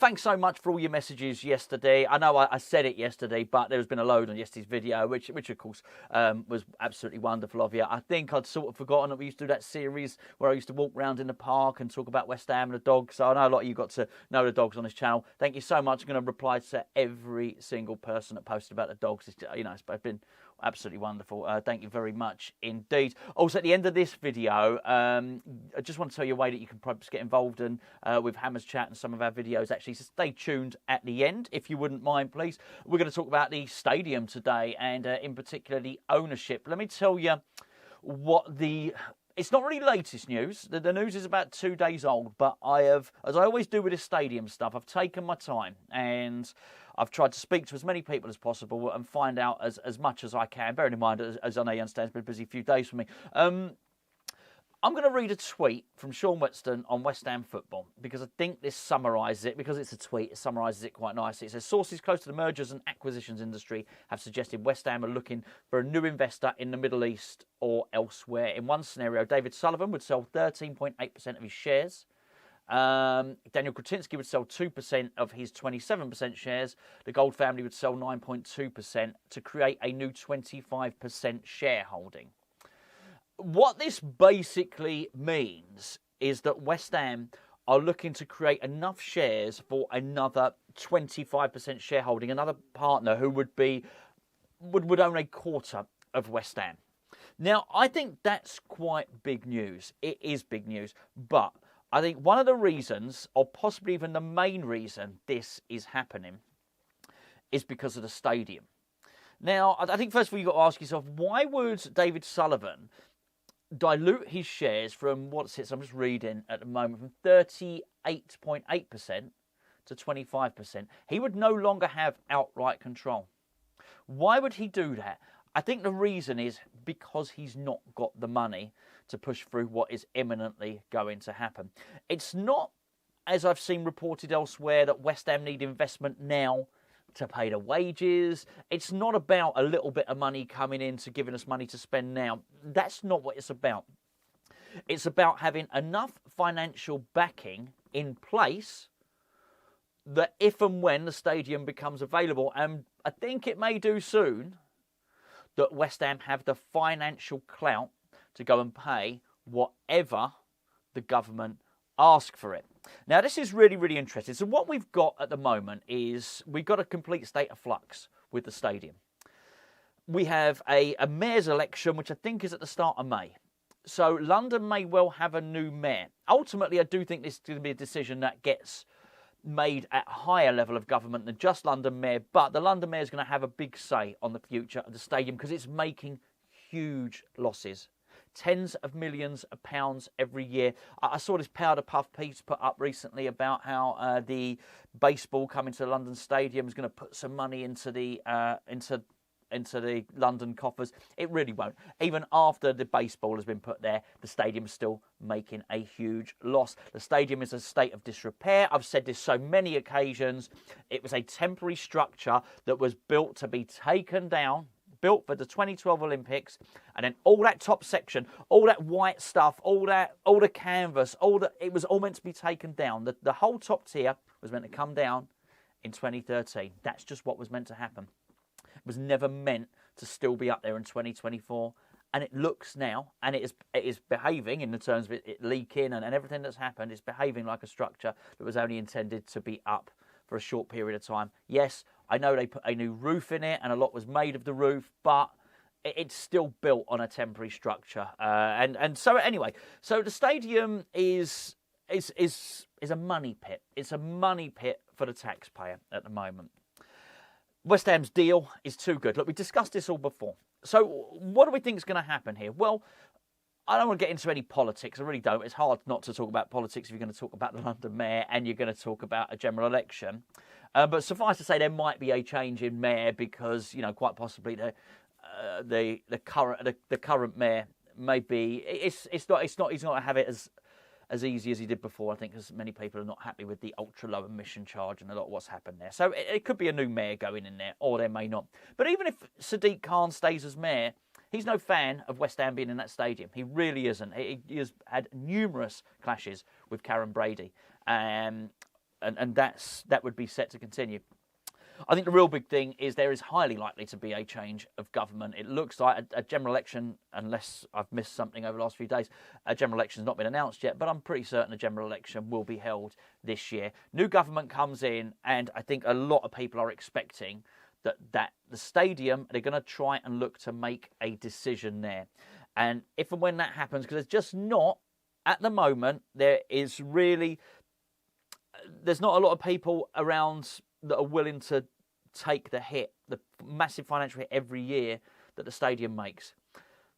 thanks so much for all your messages yesterday. I know I said it yesterday, but there's been a load on yesterday's video, which of course was absolutely wonderful of you. I think I'd sort of forgotten that we used to do that series where I used to walk around in the park and talk about West Ham and the dogs. So I know a lot of you got to know the dogs on this channel. Thank you so much. I'm going to reply to every single person that posted about the dogs. It's been absolutely wonderful. Thank you very much indeed. Also, at the end of this video, I just want to tell you a way that you can perhaps get involved in with Hammers Chat and some of our videos. Actually, so stay tuned at the end, if you wouldn't mind, please. We're going to talk about the stadium today, and in particular the ownership. Let me tell you what it's not really latest news. The news is about 2 days old, but I have, as I always do with this stadium stuff, I've taken my time and I've tried to speak to as many people as possible and find out as much as I can, bearing in mind, as I know you understand, it's been a busy few days for me. I'm going to read a tweet from Sean Whetstone on West Ham football because I think this summarises it. Because it's a tweet, it summarises it quite nicely. It says, sources close to the mergers and acquisitions industry have suggested West Ham are looking for a new investor in the Middle East or elsewhere. In one scenario, David Sullivan would sell 13.8% of his shares. Daniel Kretinsky would sell 2% of his 27% shares. The Gold family would sell 9.2% to create a new 25% shareholding. What this basically means is that West Ham are looking to create enough shares for another 25% shareholding, another partner who would own a quarter of West Ham. Now, I think that's quite big news. It is big news, but I think one of the reasons, or possibly even the main reason this is happening, is because of the stadium. Now, I think first of all you've got to ask yourself, why would David Sullivan dilute his shares from what's it? So I'm just reading at the moment, from 38.8% to 25%. He would no longer have outright control. Why would he do that? I think the reason is because he's not got the money to push through what is imminently going to happen. It's not, as I've seen reported elsewhere, that West Ham need investment now to pay the wages. It's not about a little bit of money coming in to giving us money to spend now. That's not what it's about. It's about having enough financial backing in place that if and when the stadium becomes available, and I think it may do soon, that West Ham have the financial clout to go and pay whatever the government ask for it. Now, this is really, really interesting. So what we've got at the moment is we've got a complete state of flux with the stadium. We have a mayor's election, which I think is at the start of May. So London may well have a new mayor. Ultimately, I do think this is going to be a decision that gets made at a higher level of government than just London mayor. But the London mayor is going to have a big say on the future of the stadium because it's making huge losses. Tens of millions of pounds every year. I saw this Powder Puff piece put up recently about how the baseball coming to the London Stadium is going to put some money into the London coffers. It really won't. Even after the baseball has been put there, the stadium is still making a huge loss. The stadium is a state of disrepair. I've said this so many occasions. It was a temporary structure that was built to be taken down, built for the 2012 Olympics, and then all that top section, all that white stuff, all the canvas, it was all meant to be taken down. The whole top tier was meant to come down in 2013. That's just what was meant to happen. It was never meant to still be up there in 2024, and it looks now, and it is behaving in the terms of it leaking and everything that's happened. It's behaving like a structure that was only intended to be up for a short period of time. Yes, I know they put a new roof in it and a lot was made of the roof, but it's still built on a temporary structure. And so anyway, so the stadium is a money pit. It's a money pit for the taxpayer at the moment. West Ham's deal is too good. Look, we discussed this all before. So what do we think is going to happen here? Well, I don't want to get into any politics. I really don't. It's hard not to talk about politics if you're going to talk about the London mayor and you're going to talk about a general election. But suffice to say, there might be a change in mayor because, quite possibly the current mayor may be. He's not going to have it as easy as he did before. I think because many people are not happy with the ultra low emission charge and a lot of what's happened there. So it could be a new mayor going in there, or there may not. But even if Sadiq Khan stays as mayor, he's no fan of West Ham being in that stadium. He really isn't. He has had numerous clashes with Karren Brady. and that would be set to continue. I think the real big thing is there is highly likely to be a change of government. It looks like a general election, unless I've missed something over the last few days, a general election has not been announced yet, but I'm pretty certain a general election will be held this year. New government comes in, and I think a lot of people are expecting that the stadium, they're going to try and look to make a decision there. And if and when that happens, because there's just not, at the moment, there's not a lot of people around that are willing to take the hit, the massive financial hit every year that the stadium makes.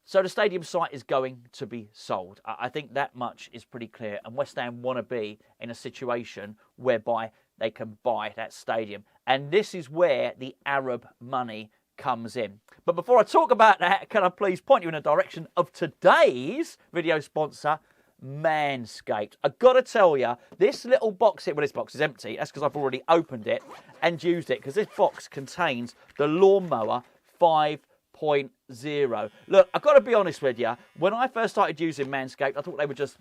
So the stadium site is going to be sold. I think that much is pretty clear. And West Ham want to be in a situation whereby they can buy that stadium. And this is where the Arab money comes in. But before I talk about that, can I please point you in the direction of today's video sponsor, Manscaped. I've got to tell you, this little box here, well, this box is empty. That's because I've already opened it and used it, because this box contains the Lawnmower 5.0. Look, I've got to be honest with you. When I first started using Manscaped, I thought they were just...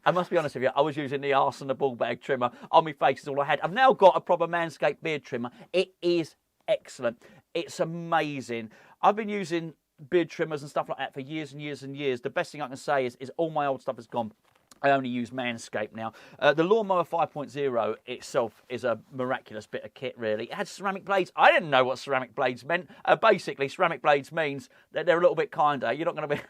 I must be honest with you, I was using the arse and the ball bag trimmer on my face is all I had. I've now got a proper Manscaped beard trimmer. It is excellent. It's amazing. I've been using beard trimmers and stuff like that for years and years and years. The best thing I can say is all my old stuff is gone. I only use Manscaped now. The Lawnmower 5.0 itself is a miraculous bit of kit, really. It had ceramic blades. I didn't know what ceramic blades meant. Basically, ceramic blades means that they're a little bit kinder. You're not going to be...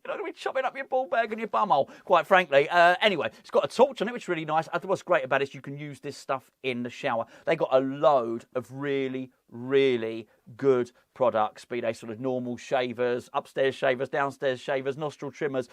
You're not going to be chopping up your ball bag and your bumhole, quite frankly. Anyway, it's got a torch on it, which is really nice. I think what's great about it is you can use this stuff in the shower. They got a load of really, really good products, be they sort of normal shavers, upstairs shavers, downstairs shavers, nostril trimmers,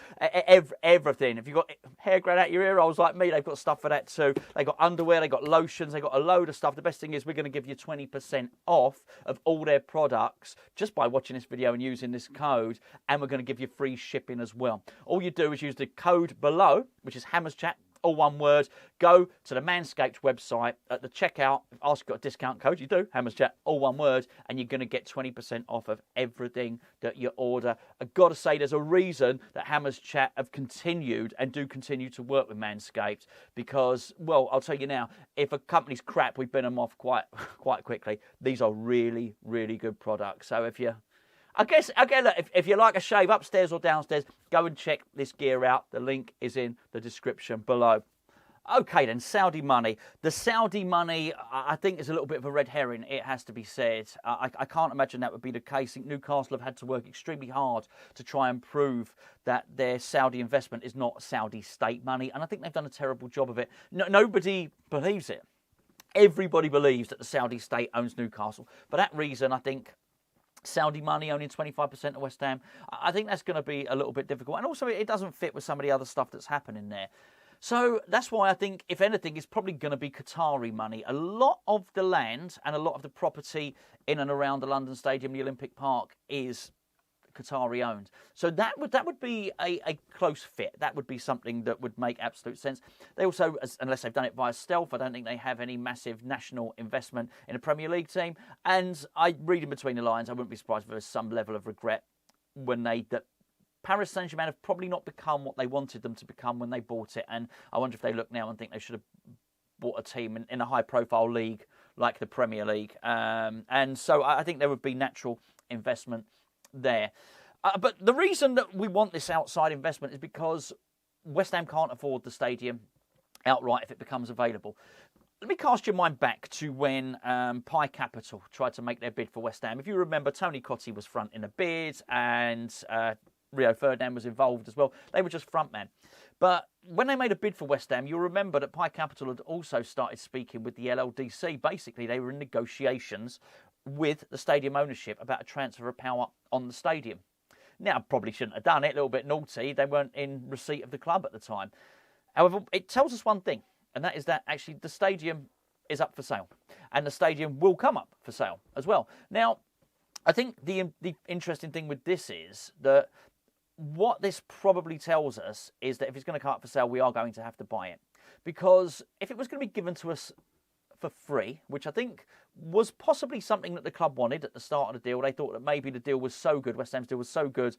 everything. If you've got hair growing out your ear holes like me, they've got stuff for that too. They got underwear, they got lotions, they got a load of stuff. The best thing is we're going to give you 20% off of all their products just by watching this video and using this code, and we're going to give you free shipping as well. All you do is use the code below, which is HammersChat, all one word. Go to the Manscaped website at the checkout, ask if you've got a discount code. You do, HammersChat, all one word, and you're going to get 20% off of everything that you order. I've got to say, there's a reason that HammersChat have continued and do continue to work with Manscaped, because, well, I'll tell you now, if a company's crap, we bin them off quite quickly. These are really, really good products. So if you... I guess, again, look, if you like a shave upstairs or downstairs, go and check this gear out. The link is in the description below. Okay, then, Saudi money. The Saudi money, I think, is a little bit of a red herring, it has to be said. I can't imagine that would be the case. I think Newcastle have had to work extremely hard to try and prove that their Saudi investment is not Saudi state money, and I think they've done a terrible job of it. Nobody believes it. Everybody believes that the Saudi state owns Newcastle. For that reason, I think Saudi money owning 25% of West Ham, I think that's going to be a little bit difficult. And also, it doesn't fit with some of the other stuff that's happening there. So that's why I think, if anything, it's probably going to be Qatari money. A lot of the land and a lot of the property in and around the London Stadium, the Olympic Park, is Qatari owned. So that would be a close fit. That would be something that would make absolute sense. They also, unless they've done it via stealth, I don't think they have any massive national investment in a Premier League team. And I read in between the lines, I wouldn't be surprised if there was some level of regret when that Paris Saint-Germain have probably not become what they wanted them to become when they bought it. And I wonder if they look now and think they should have bought a team in a high-profile league like the Premier League. And so I think there would be natural investment there. But the reason that we want this outside investment is because West Ham can't afford the stadium outright if it becomes available. Let me cast your mind back to when Pi Capital tried to make their bid for West Ham. If you remember, Tony Cottee was front in the bid, and Rio Ferdinand was involved as well. They were just front man. But when they made a bid for West Ham, you'll remember that Pi Capital had also started speaking with the LLDC. Basically, they were in negotiations with the stadium ownership about a transfer of power on the stadium. Now, probably shouldn't have done it, a little bit naughty. They weren't in receipt of the club at the time. However, it tells us one thing, and that is that actually the stadium is up for sale, and the stadium will come up for sale as well. Now, I think the interesting thing with this is that what this probably tells us is that if it's going to come up for sale, we are going to have to buy it. Because if it was going to be given to us for free, which I think was possibly something that the club wanted at the start of the deal. They thought that maybe the deal was so good, West Ham's deal was so good,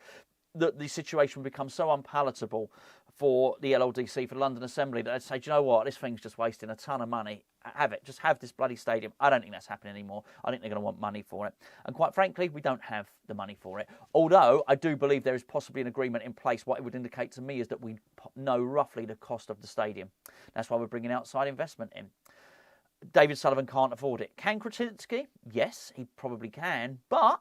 that the situation would become so unpalatable for the LLDC, for the London Assembly, that they'd say, do you know what, this thing's just wasting a ton of money. Have it. Just have this bloody stadium. I don't think that's happening anymore. I think they're going to want money for it. And quite frankly, we don't have the money for it. Although I do believe there is possibly an agreement in place. What it would indicate to me is that we know roughly the cost of the stadium. That's why we're bringing outside investment in. David Sullivan can't afford it. Can Kretinsky? Yes, he probably can. But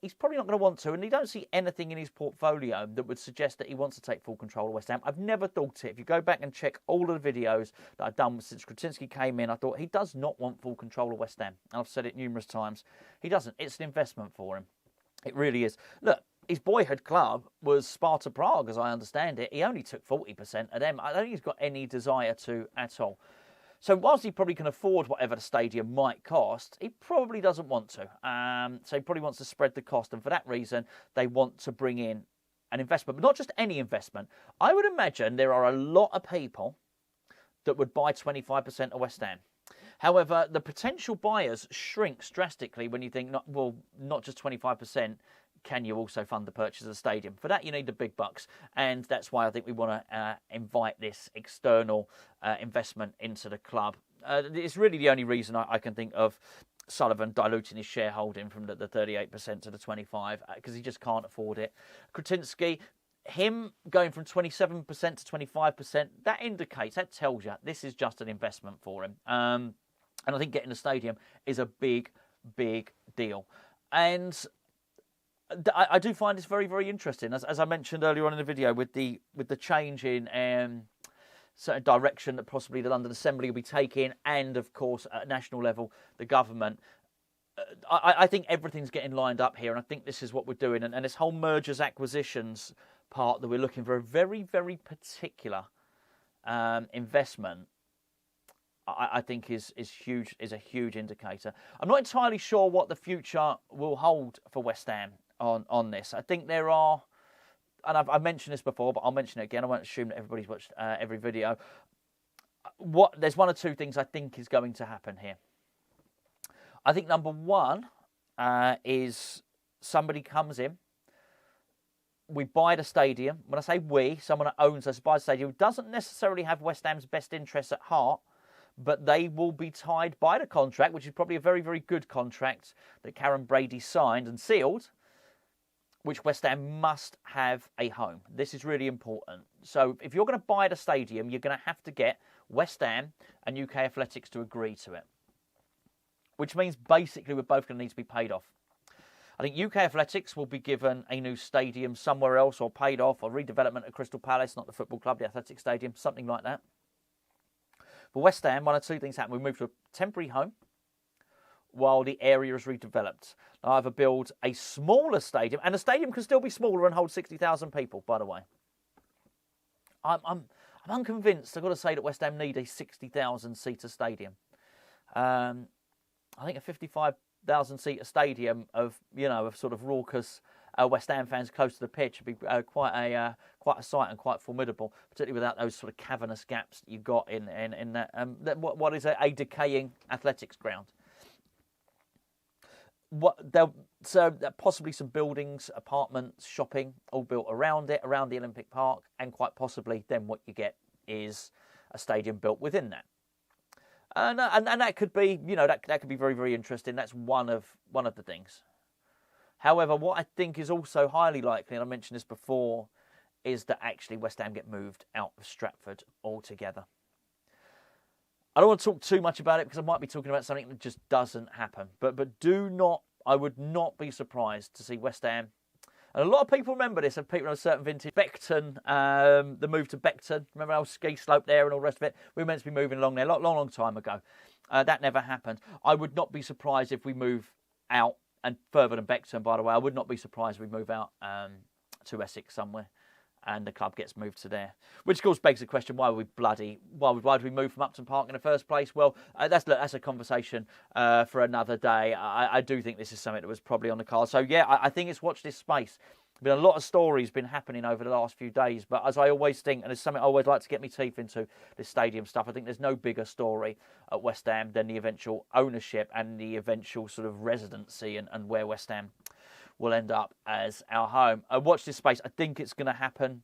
he's probably not going to want to, and he don't see anything in his portfolio that would suggest that he wants to take full control of West Ham. I've never thought it. If you go back and check all of the videos that I've done since Kretinsky came in, I thought he does not want full control of West Ham. And I've said it numerous times. He doesn't. It's an investment for him. It really is. Look, his boyhood club was Sparta Prague, as I understand it. He only took 40% of them. I don't think he's got any desire to at all. So whilst he probably can afford whatever the stadium might cost, he probably doesn't want to. So he probably wants to spread the cost. And for that reason, they want to bring in an investment, but not just any investment. I would imagine there are a lot of people that would buy 25% of West Ham. However, the potential buyers shrinks drastically when you think, not just 25%. Can you also fund the purchase of the stadium? For that, you need the big bucks. And that's why I think we want to invite this external investment into the club. It's really the only reason I can think of Sullivan diluting his shareholding from the 38% to the 25%, because he just can't afford it. Kretinsky, him going from 27% to 25%, that tells you this is just an investment for him. And I think getting the stadium is a big, big deal. And I do find this very, very interesting. As I mentioned earlier on in the video, with the change in certain direction that possibly the London Assembly will be taking, and of course at national level the government. I think everything's getting lined up here, and I think this is what we're doing. And this whole mergers acquisitions part that we're looking for a very, very particular investment, I think is huge. Is a huge indicator. I'm not entirely sure what the future will hold for West Ham on this. I think there are, and I've mentioned this before, but I'll mention it again. I won't assume that everybody's watched every video. There's one or two things I think is going to happen here. I think number one is somebody comes in, we buy the stadium. When I say we, someone that owns us buys the stadium, doesn't necessarily have West Ham's best interests at heart, but they will be tied by the contract, which is probably a very, very good contract that Karren Brady signed and sealed, which West Ham must have a home. This is really important. So if you're going to buy the stadium, you're going to have to get West Ham and UK Athletics to agree to it, which means basically we're both going to need to be paid off. I think UK Athletics will be given a new stadium somewhere else, or paid off, or redevelopment at Crystal Palace, not the football club, the Athletic Stadium, something like that. For West Ham, one or two things happen. We move to a temporary home while the area is redeveloped. I'll either build a smaller stadium, and the stadium can still be smaller and hold 60,000 people, by the way. I'm unconvinced, I've got to say, that West Ham need a 60,000-seater stadium. I think a 55,000-seater stadium of sort of raucous West Ham fans close to the pitch would be quite a sight, and quite formidable, particularly without those sort of cavernous gaps that you've got in that what is a decaying athletics ground. So possibly some buildings, apartments, shopping, all built around it, around the Olympic Park, and quite possibly then what you get is a stadium built within that. And that could be, that could be very, very interesting. That's one of the things. However, what I think is also highly likely, and I mentioned this before, is that actually West Ham get moved out of Stratford altogether. I don't want to talk too much about it because I might be talking about something that just doesn't happen. But I would not be surprised to see West Ham, and a lot of people remember this, and people of a certain vintage, Beckton, the move to Beckton, remember our ski slope there and all the rest of it? We were meant to be moving along there a long time ago. That never happened. I would not be surprised if we move out, and further than Beckton, by the way, I would not be surprised if we move out to Essex somewhere, and the club gets moved to there. Which of course begs the question, why did we move from Upton Park in the first place? Well, that's a conversation for another day. I do think this is something that was probably on the card. So yeah, I think it's watch this space. Been a lot of stories been happening over the last few days, but as I always think, and it's something I always like to get my teeth into, this stadium stuff, I think there's no bigger story at West Ham than the eventual ownership and the eventual sort of residency and where West Ham will end up as our home. Watch this space. I think it's going to happen.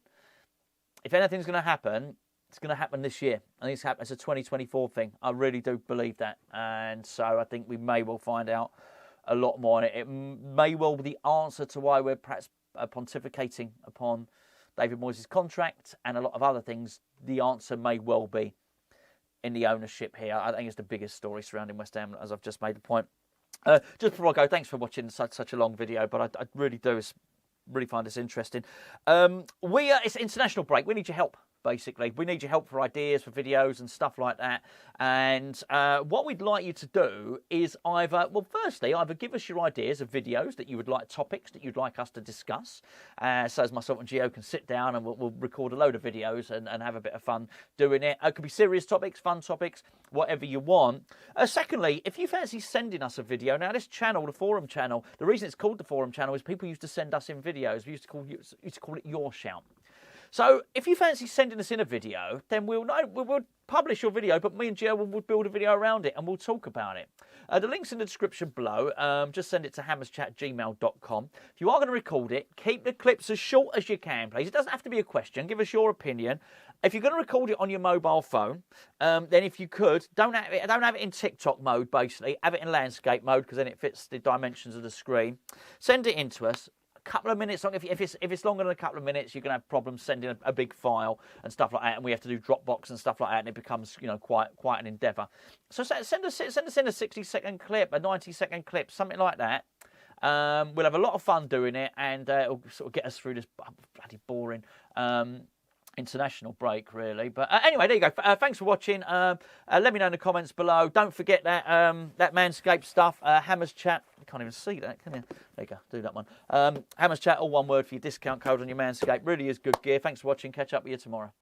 If anything's going to happen, it's going to happen this year. I think it's a 2024 thing. I really do believe that. And so I think we may well find out a lot more on it. It may well be the answer to why we're perhaps pontificating upon David Moyes' contract and a lot of other things. The answer may well be in the ownership here. I think it's the biggest story surrounding West Ham, as I've just made the point. Just before I go, thanks for watching such a long video, but I really do find this interesting. It's international break. We need your help. Basically, we need your help for ideas, for videos and stuff like that. And what we'd like you to do is either give us your ideas of videos that you would like, topics that you'd like us to discuss. So as myself and Gio can sit down and we'll record a load of videos and have a bit of fun doing it. It could be serious topics, fun topics, whatever you want. Secondly, if you fancy sending us a video, now this channel, the forum channel, the reason it's called the forum channel is people used to send us in videos. We used to call it Your Shout. So if you fancy sending us in a video, then we'll publish your video, but me and Gio will build a video around it and we'll talk about it. The link's in the description below. Just send it to hammerschat@gmail.com. If you are going to record it, keep the clips as short as you can, please. It doesn't have to be a question. Give us your opinion. If you're going to record it on your mobile phone, then if you could, don't have it in TikTok mode, basically. Have it in landscape mode, because then it fits the dimensions of the screen. Send it in to us. Couple of minutes long. If it's longer than a couple of minutes, you're going to have problems sending a big file and stuff like that, and we have to do Dropbox and stuff like that, and it becomes quite an endeavour. So send us in a 60-second clip, a 90-second clip, something like that. We'll have a lot of fun doing it, and it'll sort of get us through this bloody boring international break, really. But anyway, there you go. Thanks for watching. Let me know in the comments below. Don't forget that Manscaped stuff. Hammers Chat. You can't even see that, can you? There you go. Do that one. Hammers Chat, all one word for your discount code on your Manscaped. Really is good gear. Thanks for watching. Catch up with you tomorrow.